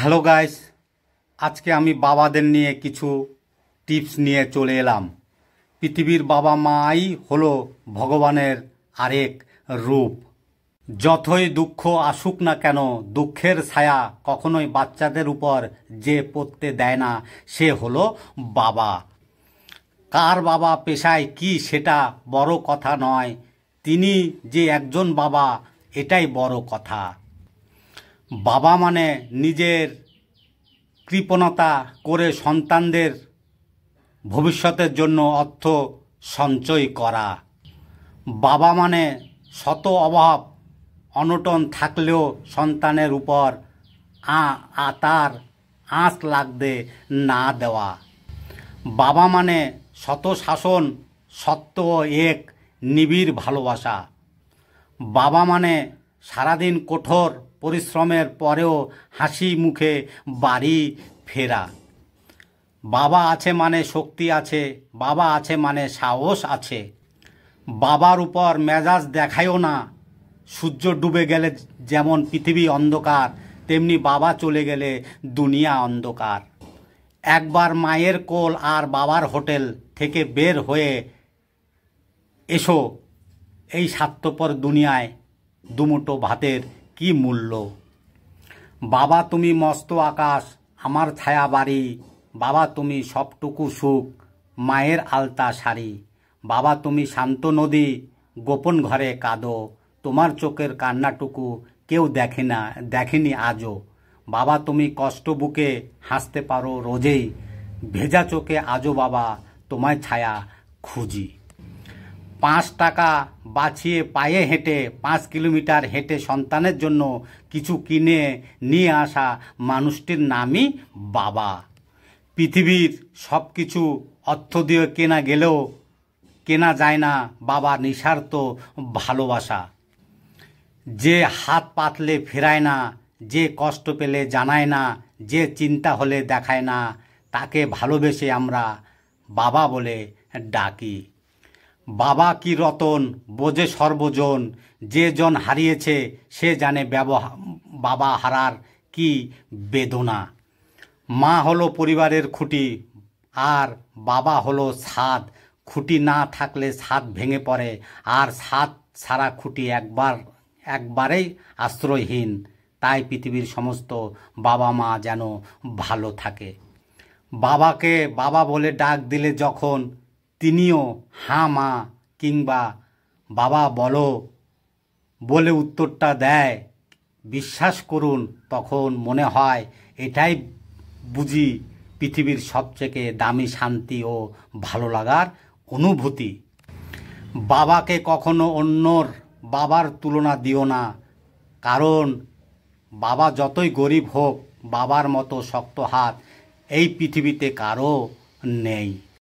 Hello guys, আজকে আমি বাবাদের নিয়ে কিছু টিপস নিয়ে চলে এলাম। পৃথিবীর বাবা মাই হলো ভগবানের আরেক রূপ। যতই দুঃখ আসুক না কেন, দুঃখের ছায়া কখনোই বাচ্চাদের উপর যে পড়তে দেয় না, সে হলো বাবা। কার বাবা পেশায় কি সেটা বড় কথা নয়, তিনি যে একজন বাবা এটাই বড় কথা। বাবা মানে নিজের কৃপণতা করে সন্তানদের ভবিষ্যতের জন্য অর্থ সঞ্চয় করা। বাবা মানে শত অভাব অনটন থাকলেও সন্তানের উপর তার আঁচ লাগতে না দেওয়া। বাবা মানে শত শাসন সত্ত্বেও এক নিবিড় ভালোবাসা। বাবা মানে সারাদিন কঠোর পরিশ্রমের পরেও হাসি মুখে বাড়ি ফেরা। বাবা আছে মানে শক্তি আছে, বাবা আছে মানে সাহস আছে। বাবার উপর মেজাজ দেখায়ও না। সূর্য ডুবে গেলে যেমন পৃথিবী অন্ধকার, তেমনি বাবা চলে গেলে দুনিয়া অন্ধকার। একবার মায়ের কোল আর বাবার হোটেল থেকে বের হয়ে এসো, এই স্বার্থপর দুনিয়ায় দুমুঠো ভাতের কি মূল্য। বাবা তুমি মস্ত আকাশ, আমার ছায়া বাড়ি। বাবা তুমি সবটুকু সুখ, মায়ের আলতা শাড়ি। বাবা তুমি শান্ত নদী, গোপন ঘরে কাঁদো। তোমার চোখের কান্নাটুকু কেউ দেখেনি আজও। বাবা তুমি কষ্ট বুকে হাসতে পারো রোজেই, ভেজা চোখে আজও বাবা তোমায় ছায়া খুঁজি। 5 টাকা বাঁচিয়ে পায়ে হেঁটে 5 কিলোমিটার হেঁটে সন্তানের জন্য কিছু কিনে নিয়ে আসা মানুষটির নামই বাবা। পৃথিবীর সব কিছু অর্থ দিয়ে কেনা গেলেও কেনা যায় না বাবা নিঃস্বার্থ ভালোবাসা। যে হাত পাতলে ফেরায় না, যে কষ্ট পেলে জানায় না, যে চিন্তা হলে দেখায় না, তাকে ভালোবেসে আমরা বাবা বলে ডাকি। বাবা কি রতন, বোঝে সর্বজন। যে জন হারিয়েছে সে জানে বাবা হারার কি বেদনা। মা হলো পরিবারের খুঁটি আর বাবা হলো ছাদ। খুঁটি না থাকলে ছাদ ভেঙে পড়ে, আর ছাদ ছাড়া খুঁটি একবারেই আশ্রয়হীন। তাই পৃথিবীর সমস্ত বাবা মা যেন ভালো থাকে। বাবাকে বাবা বলে ডাক দিলে যখন, তিনিও হাঁ মা কিংবা বাবা বলো বলে উত্তরটা দেয়, বিশ্বাস করুন তখন মনে হয় এটাই বুঝি পৃথিবীর সবচেয়ে দামি শান্তি ও ভালো লাগার অনুভূতি। বাবাকে কখনো অন্যর বাবার তুলনা দিও না, কারণ বাবা যতই গরিব হোক, বাবার মতো শক্ত হাত এই পৃথিবীতে কারো নেই।